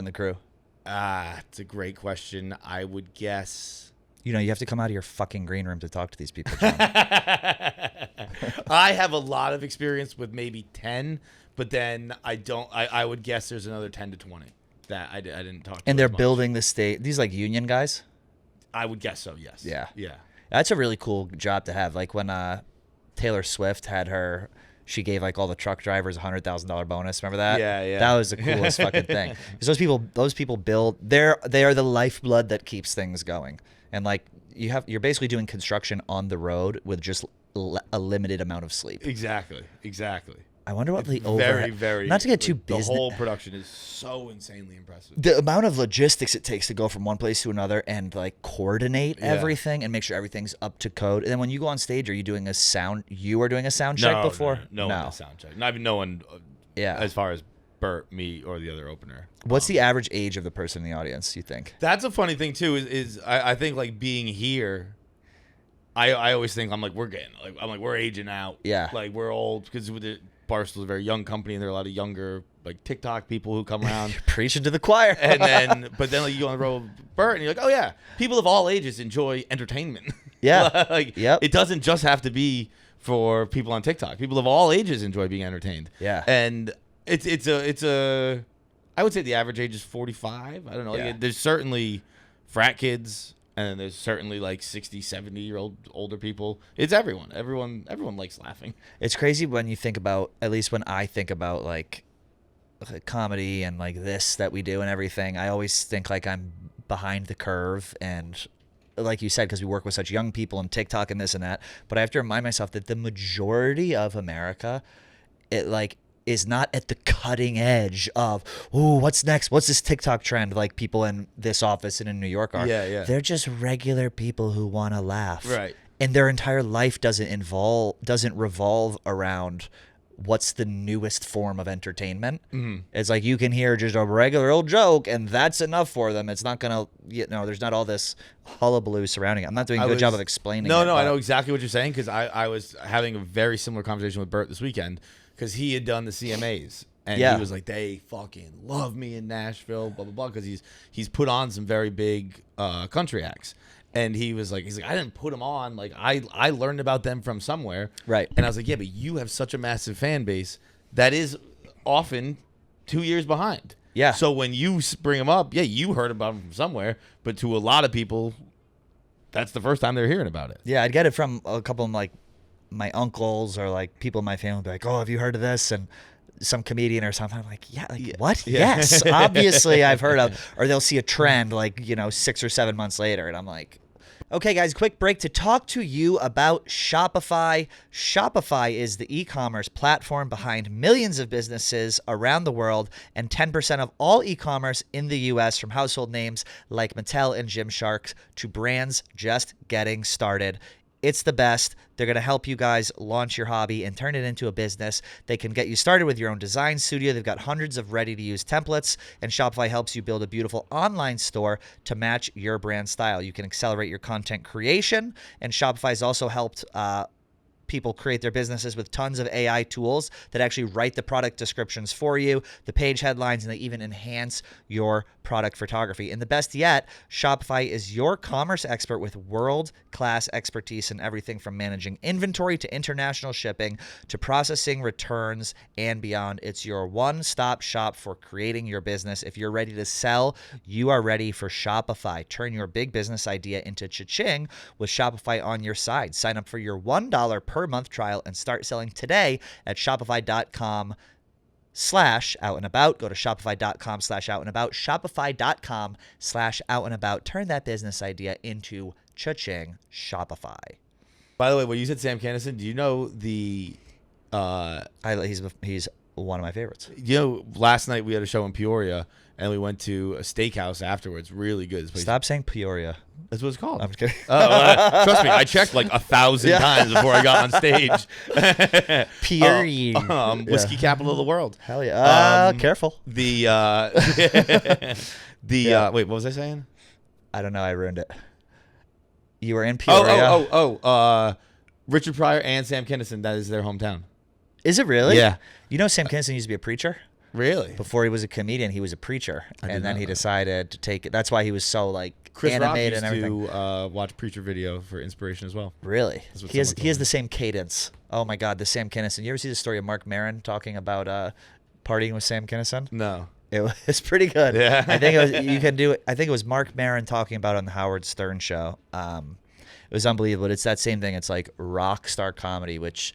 the crew? It's a great question. I would guess. You have to come out of your fucking green room to talk to these people, John. I have a lot of experience with maybe 10, but then I would guess there's another 10 to 20 that I didn't talk to. And they're building the state. These like union guys? I would guess so, yes. Yeah. Yeah. That's a really cool job to have. Like when Taylor Swift had she gave like all the truck drivers $100,000 bonus. Remember that? Yeah. That was the coolest fucking thing. Because those people build. They are the lifeblood that keeps things going. And like you're basically doing construction on the road with just a limited amount of sleep. Exactly. I wonder what the very, very. Not to get too business. The whole production is so insanely impressive. The amount of logistics it takes to go from one place to another and like coordinate everything and make sure everything's up to code. And then when you go on stage, are you doing a sound? You are doing a sound check before? No one does sound check. No one. Yeah. As far as Bert, me, or the other opener. What's the average age of the person in the audience? You think? That's a funny thing too. Is I think like being here. I always think we're aging out. Yeah. Like we're old because Barstool's a very young company and there are a lot of younger like TikTok people who come around. Preaching to the choir. But then like you go on the road with Bert and you're like, oh yeah, people of all ages enjoy entertainment. Yeah. It doesn't just have to be for people on TikTok. People of all ages enjoy being entertained. Yeah. And it's a I would say the average age is 45. I don't know. Yeah. There's certainly frat kids. And then there's certainly like 60, 70-year-old older people. It's everyone. Everyone likes laughing. It's crazy when you think about, at least when I think about like comedy and like this that we do and everything, I always think like I'm behind the curve. And like you said, because we work with such young people and TikTok and this and that. But I have to remind myself that the majority of America, is not at the cutting edge of, ooh, what's next? What's this TikTok trend? Like people in this office and in New York are. Yeah. They're just regular people who want to laugh. Right. And their entire life doesn't revolve around what's the newest form of entertainment. Mm-hmm. It's like you can hear just a regular old joke and that's enough for them. It's not going to, there's not all this hullabaloo surrounding it. I'm not doing a good job of explaining it. No, I know exactly what you're saying because I was having a very similar conversation with Bert this weekend. Because he had done the CMAs, and he was like, they fucking love me in Nashville, blah, blah, blah, because he's put on some very big country acts. And he's like, I didn't put them on. Like, I learned about them from somewhere. Right. And I was like, yeah, but you have such a massive fan base that is often 2 years behind. Yeah. So when you bring them up, you heard about them from somewhere, but to a lot of people, that's the first time they're hearing about it. Yeah, I'd get it from a couple of like my uncles or like people in my family would be like, oh, have you heard of this? And some comedian or something. I'm like, what? Yeah. Yes, obviously I've heard of. Or they'll see a trend like, 6 or 7 months later. And I'm like, okay, guys, quick break to talk to you about Shopify. Shopify is the e-commerce platform behind millions of businesses around the world and 10% of all e-commerce in the U.S. from household names like Mattel and Gymshark to brands just getting started. It's the best. They're going to help you guys launch your hobby and turn it into a business. They can get you started with your own design studio. They've got hundreds of ready-to-use templates, and Shopify helps you build a beautiful online store to match your brand style. You can accelerate your content creation, and Shopify's also helped people create their businesses with tons of AI tools that actually write the product descriptions for you, the page headlines, and they even enhance your product photography. And the best yet, Shopify is your commerce expert with world-class expertise in everything from managing inventory to international shipping to processing returns and beyond. It's your one-stop shop for creating your business. If you're ready to sell, you are ready for Shopify. Turn your big business idea into cha-ching with Shopify on your side. Sign up for your $1 per month trial and start selling today at shopify.com/out-and-about. Go to shopify.com/out-and-about. Shopify.com/out-and-about. Turn that business idea into cha-ching. Shopify. By the way, when you said Sam Kinison, do you know the He's one of my favorites. You know, last night we had a show in Peoria, and we went to a steakhouse afterwards. Really good. This place. Stop saying Peoria. That's what it's called. I'm just kidding. Trust me, I checked like 1,000 times before I got on stage. Peoria. Whiskey capital of the world. Hell yeah. Careful. Wait, what was I saying? I don't know. I ruined it. You were in Peoria. Richard Pryor and Sam Kinison, that is their hometown. Is it really? Yeah. You know Sam Kinison used to be a preacher? Really? Before he was a comedian, he was a preacher. And then he decided to take it. That's why he was so like Chris animated Rock used and everything. to watch Preacher video for inspiration as well. Really? He has told me. the same cadence. Oh my God, the Sam Kinison. You ever see the story of Mark Maron talking about partying with Sam Kinison? No. It was pretty good. Yeah. I think it was, you can do it. I think it was Mark Maron talking about it on the Howard Stern show. It was unbelievable. It's that same thing. It's like rock star comedy, which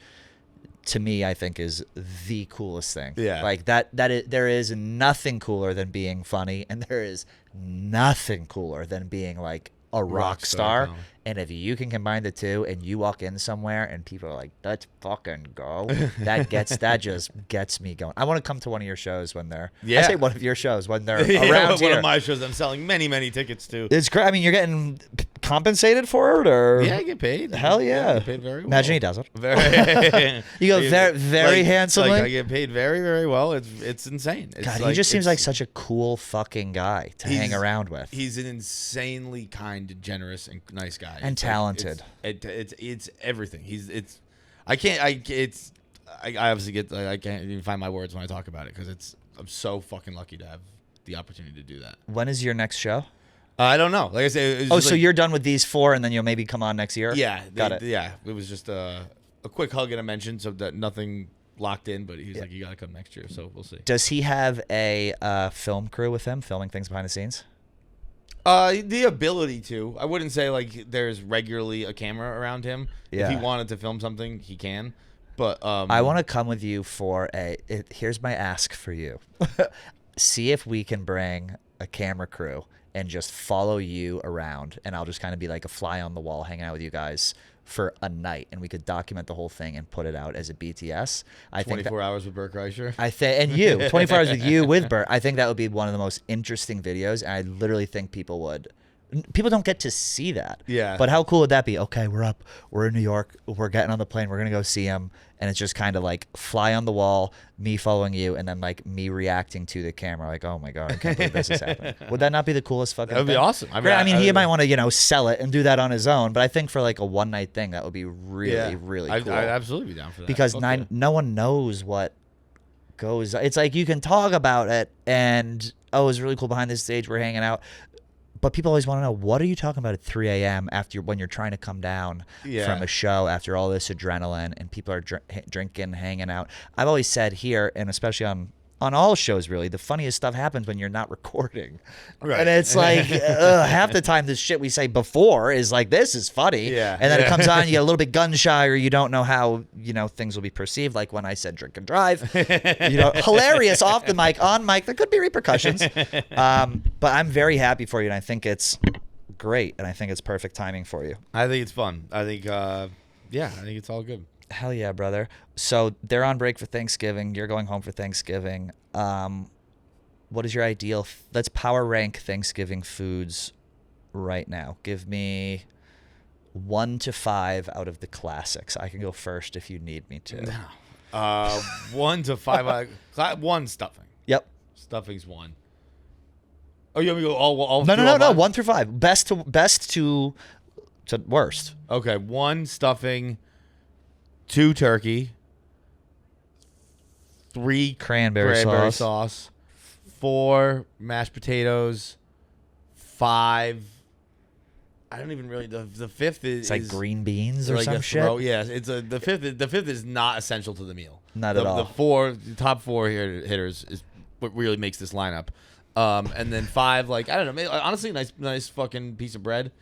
to me, I think is the coolest thing. Yeah. Like there is nothing cooler than being funny, and there is nothing cooler than being like a rock star. And if you can combine the two and you walk in somewhere and people are like, let's fucking go, that just gets me going. I want to come to one of your shows when they're, I say one of your shows when they're around here. One of my shows I'm selling many, many tickets to. It's great. I mean, you're getting compensated for it, or? Yeah, I get paid. Hell yeah. I get paid very well. Imagine he doesn't. Very. You go very handsomely. Like I get paid very, very well. It's insane. It's God, he just seems like such a cool fucking guy to hang around with. He's an insanely kind, generous, and nice guy. And talented. It's everything. I obviously get, I can't even find my words when I talk about it because I'm so fucking lucky to have the opportunity to do that. When is your next show? I don't know. Like I said, so you're done with these 4 and then you'll maybe come on next year? Yeah. Got it. Yeah. It was just a quick hug and a mention, so that nothing locked in, but he's like, you got to come next year, so we'll see. Does he have a film crew with him, filming things behind the scenes? The ability to. I wouldn't say like there's regularly a camera around him. Yeah. If he wanted to film something, he can. But I want to come with you for here's my ask for you. See if we can bring a camera crew and just follow you around, and I'll just kind of be like a fly on the wall hanging out with you guys for a night, and we could document the whole thing and put it out as a BTS. 24 hours with Bert Kreischer. And you, 24 hours with you with Bert. I think that would be one of the most interesting videos, and I literally think people don't get to see that. Yeah. But how cool would that be? Okay, we're up. We're in New York. We're getting on the plane. We're going to go see him. And it's just kind of like fly on the wall, me following you, and then like me reacting to the camera. Like, oh my God, I can't believe this is happening. Would that not be the coolest fucking That would be thing? awesome. I mean, he might want to, sell it and do that on his own. But I think for like a one night thing, that would be really, really cool. I'd absolutely be down for that. Because no one knows what goes. It's like you can talk about it and, oh, it was really cool behind the stage. We're hanging out. But people always want to know, what are you talking about at 3 a.m. when you're trying to come down from a show after all this adrenaline and people are drinking, hanging out. I've always said here, and especially on all shows, really, the funniest stuff happens when you're not recording. Right. And it's like half the time the shit we say before is like, this is funny. Yeah. And then it comes on, you get a little bit gun shy, or you don't know how, things will be perceived. Like when I said drink and drive, hilarious off the mic, on mic, there could be repercussions. But I'm very happy for you, and I think it's great, and I think it's perfect timing for you. I think it's fun. I think, I think it's all good. Hell yeah, brother. So they're on break for Thanksgiving. You're going home for Thanksgiving. What is your ideal? Let's power rank Thanksgiving foods right now. Give me 1 to 5 out of the classics. I can go first if you need me to. No. 1 to 5. 1, stuffing. Yep. Stuffing's 1. Oh, you want me to go all No. 1 through 5. Best to worst. Okay, 1, stuffing. 2 turkey, 3 cranberry sauce, 4 mashed potatoes, 5. I don't even really. The fifth is it's like green beans or like some shit. Yeah, the fifth is not essential to the meal. Not at all. The top 4 hitters is what really makes this lineup. And then 5, like, I don't know, honestly, nice fucking piece of bread.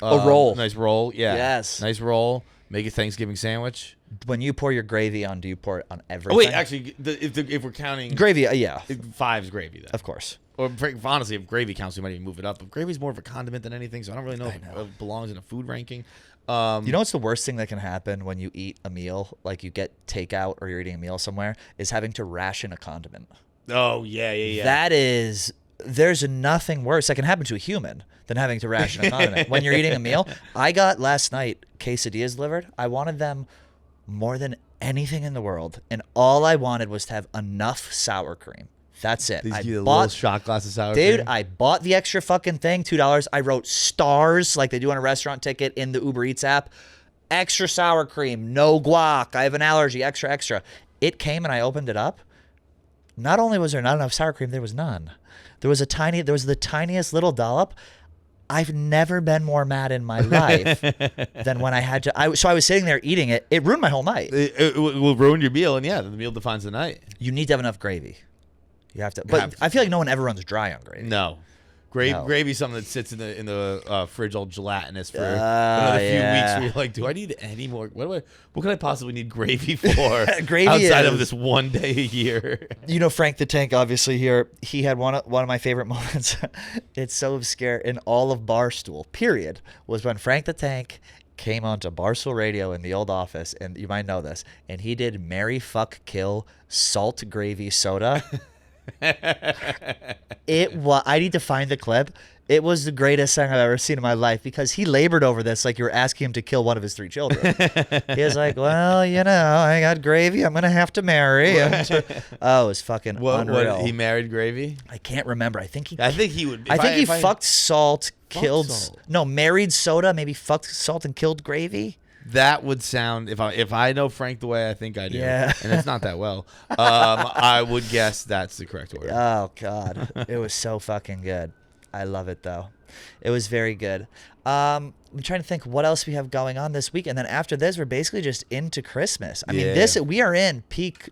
A roll. Nice roll, yeah. Yes. Nice roll. Make a Thanksgiving sandwich. When you pour your gravy on, do you pour it on everything? Oh wait, actually, if we're counting gravy, yeah, 5's gravy though. Of course. Or honestly, if gravy counts, we might even move it up. But gravy's more of a condiment than anything, so I don't really know if it belongs in a food ranking. You know what's the worst thing that can happen when you eat a meal, like you get takeout or you're eating a meal somewhere, is having to ration a condiment. Oh, yeah. That is, there's nothing worse that can happen to a human than having to ration a condiment. When you're eating a meal, I got last night quesadillas delivered. I wanted them more than anything in the world, and all I wanted was to have enough sour cream. That's it. I bought a little shot glass of sour cream. Dude, I bought the extra fucking thing, $2. I wrote stars like they do on a restaurant ticket in the Uber Eats app. Extra sour cream, no guac. I have an allergy, extra. It came and I opened it up. Not only was there not enough sour cream, there was none. There was the tiniest little dollop. I've never been more mad in my life than when I had to. So I was sitting there eating it. It ruined my whole night. It will ruin your meal, and yeah, the meal defines the night. You need to have enough gravy. You have to. But I feel like no one ever runs dry on gravy. No. Gravy's something that sits in the fridge all gelatinous for another few weeks. Where you're like, do I need any more? What could I possibly need gravy for? Gravy outside of this one day a year. You know, Frank the Tank, obviously here, he had one of my favorite moments. It's so obscure in all of Barstool, period, was when Frank the Tank came onto Barstool Radio in the old office, and you might know this, and he did Marry, Fuck, Kill, Salt Gravy Soda. I need to find the clip. It was the greatest thing I've ever seen in my life because he labored over this like you were asking him to kill one of his 3 children. He was like, well, I got gravy. I'm going to have to marry. It was fucking unreal. What, he married gravy? I can't remember. I think he would. He fucked salt, killed. Salt. No, married soda, maybe fucked salt and killed gravy. That would sound, if I know Frank the way I think I do, yeah. And it's not that well, I would guess that's the correct order. Oh, God. It was so fucking good. I love it, though. It was very good. I'm trying to think what else we have going on this week. And then after this, we're basically just into Christmas. I mean, we are in peak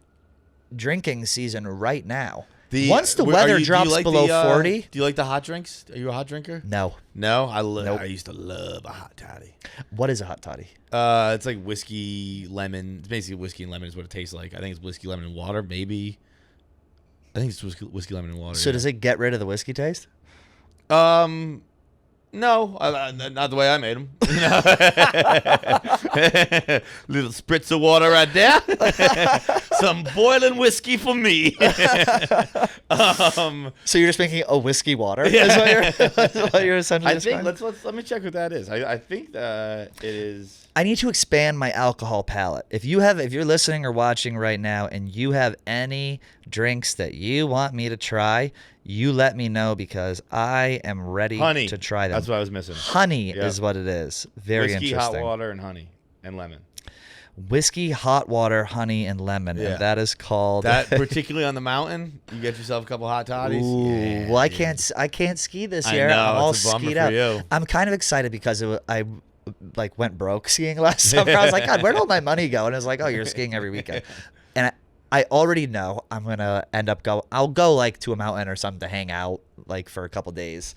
drinking season right now. Once the weather drops below 40. Do you like the hot drinks? Are you a hot drinker? No. No? I used to love a hot toddy. What is a hot toddy? It's like whiskey, lemon. It's basically whiskey and lemon is what it tastes like. I think it's whiskey, lemon, and water, maybe. I think it's whiskey, lemon, and water. So does it get rid of the whiskey taste? No, not the way I made them. Little spritz of water right there. Some boiling whiskey for me. So you're just making a whiskey water? Yeah. Is what you're essentially describing? Let me check what that is. I think that it is. I need to expand my alcohol palate. If you're listening or watching right now and you have any drinks that you want me to try, you let me know because I am ready to try them. That's what I was missing. Honey is what it is. Very Whiskey, interesting. hot water, and honey, and lemon. Whiskey, hot water, honey, and lemon, and that is called. That particularly on the mountain, you get yourself a couple hot toddies. Ooh, well, I can't ski this year. I know, I'm all it's a bummer skied for up. you. I'm kind of excited because I went broke skiing last summer. I was like, God, where'd all my money go? And it was like, oh, you're skiing every weekend. And I already know I'm gonna end up I'll go like to a mountain or something to hang out like for a couple days,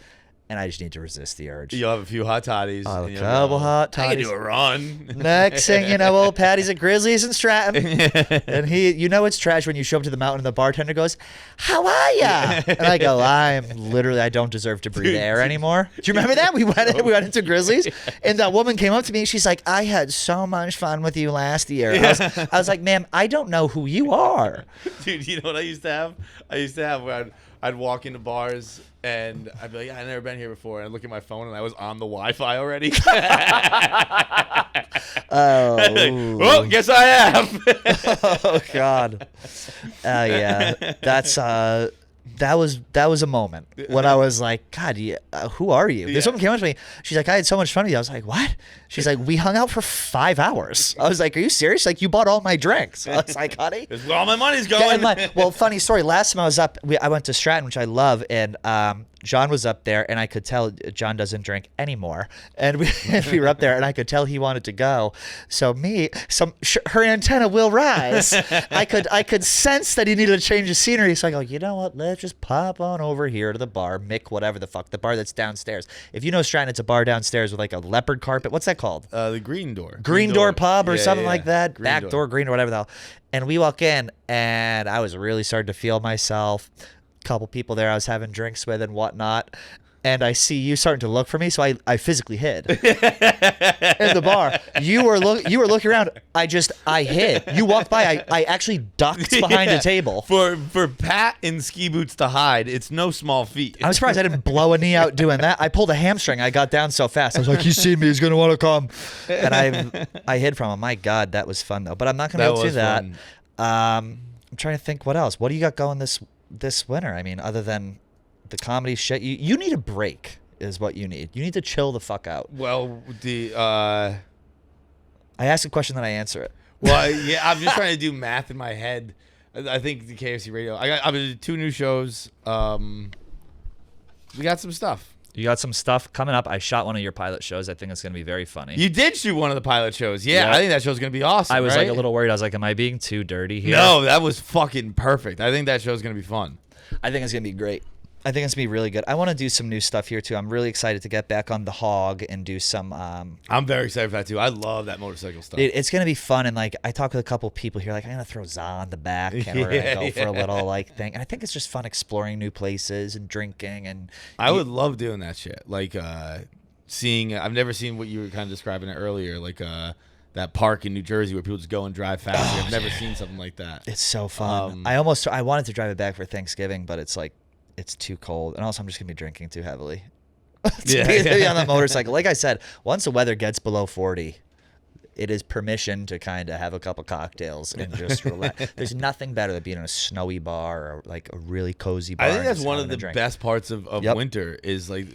and I just need to resist the urge. You'll have a few hot toddies. A couple hot toddies. I can do a run. Next thing you know, old Patty's at Grizzlies in Stratton, and it's trash when you show up to the mountain and the bartender goes, "How are ya?" And I go, I don't deserve to breathe air anymore. Do you remember that? We went into Grizzlies, and that woman came up to me and she's like, "I had so much fun with you last year." I was like, "Ma'am, I don't know who you are." Dude, you know what I used to have? Where I'd walk into bars and I'd be like, I've never been here before. And I'd look at my phone and I was on the Wi-Fi already. Well, guess I have. Oh, God. Yeah. That's that was a moment when I was like, God, who are you? This woman came up to me. She's like, I had so much fun with you. I was like, what? She's like, we hung out for 5 hours. I was like, are you serious? Like, you bought all my drinks. I was like, honey, That's where all my money's going. well, funny story. Last time I was up, I went to Stratton, which I love, and John was up there, and I could tell John doesn't drink anymore. And we were up there, and I could tell he wanted to go. So her antenna will rise. I could sense that he needed to change the scenery. So I go, you know what? Let's just pop on over here to the bar, Mick, whatever the fuck, the bar that's downstairs. If you know Stratton, it's a bar downstairs with like a leopard carpet. What's that called? The Green Door. Green Door Pub or something like that. Green Back door, green or whatever the hell. And we walk in, and I was really starting to feel myself. Couple people there I was having drinks with and whatnot, and I see you starting to look for me, so I physically hid in the bar. You were looking around. I hid. You walked by. I actually ducked behind a table. For Pat in ski boots to hide, it's no small feat. I'm surprised I didn't blow a knee out doing that. I pulled a hamstring. I got down so fast. I was like, he's seen me. He's gonna want to come, and I hid from him. My God, that was fun though. But I'm not gonna go do that. I'm trying to think what else. What do you got going this winter? I mean, other than the comedy shit, you need a break is what you need. You need to chill the fuck out. Well, I ask a question, then I answer it. Well, yeah, I'm just trying to do math in my head. I think the KFC radio. I'm gonna do 2 new shows. We got some stuff. You got some stuff coming up. I shot one of your pilot shows. I think it's going to be very funny. You did shoot one of the pilot shows. Yeah. I think that show's going to be awesome. I was right? like a little worried. I was like, am I being too dirty here? No, that was fucking perfect. I think that show's going to be fun. I think it's going to be great. I think it's going to be really good. I want to do some new stuff here, too. I'm really excited to get back on the Hog and do some... I'm very excited for that, too. I love that motorcycle stuff. It's going to be fun. And, like, I talk with a couple people here, like, I'm going to throw Za on the back and we're going to go for a little, like, thing. And I think it's just fun exploring new places and drinking. And I would love doing that shit. Like, seeing... I've never seen what you were kind of describing it earlier, like... that park in New Jersey where people just go and drive fast. I've never seen something like that. It's so fun. I wanted to drive it back for Thanksgiving, but it's like, it's too cold. And also I'm just going to be drinking too heavily. to be on the motorcycle. Like I said, once the weather gets below 40, it is permission to kind of have a couple cocktails and just relax. There's nothing better than being in a snowy bar or like a really cozy bar. I think that's one of the best parts of winter is like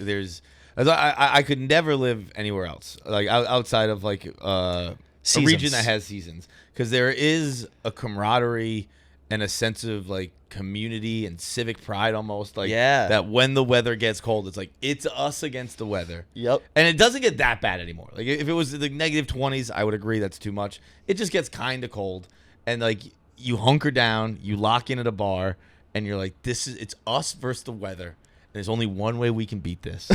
I could never live anywhere else, like outside of like a region that has seasons, because there is a camaraderie and a sense of like community and civic pride almost, like that when the weather gets cold, it's like it's us against the weather. Yep. And it doesn't get that bad anymore. Like if it was the negative 20s, I would agree that's too much. It just gets kind of cold, and like you hunker down, you lock in at a bar, and you're like, it's us versus the weather. And there's only one way we can beat this.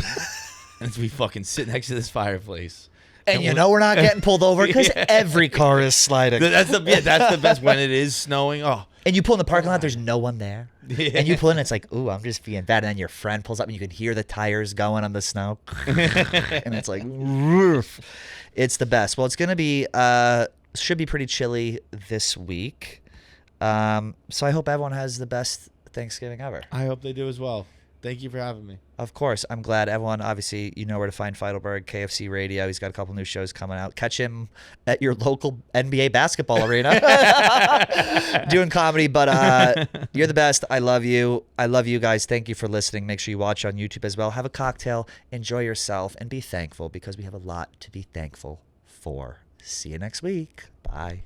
And it's we fucking sit next to this fireplace. And you know we're not getting pulled over because every car is sliding. That's the best when it is snowing. Oh. And you pull in the parking lot, there's no one there. Yeah. And you pull in, it's like, ooh, I'm just being bad. And then your friend pulls up and you can hear the tires going on the snow. And it's like, woof. It's the best. Well, it's going to be, should be pretty chilly this week. So I hope everyone has the best Thanksgiving ever. I hope they do as well. Thank you for having me. Of course. I'm glad. Everyone, obviously, you know where to find Feitelberg, KFC Radio. He's got a couple new shows coming out. Catch him at your local NBA basketball arena doing comedy. But you're the best. I love you. I love you guys. Thank you for listening. Make sure you watch on YouTube as well. Have a cocktail. Enjoy yourself. And be thankful because we have a lot to be thankful for. See you next week. Bye.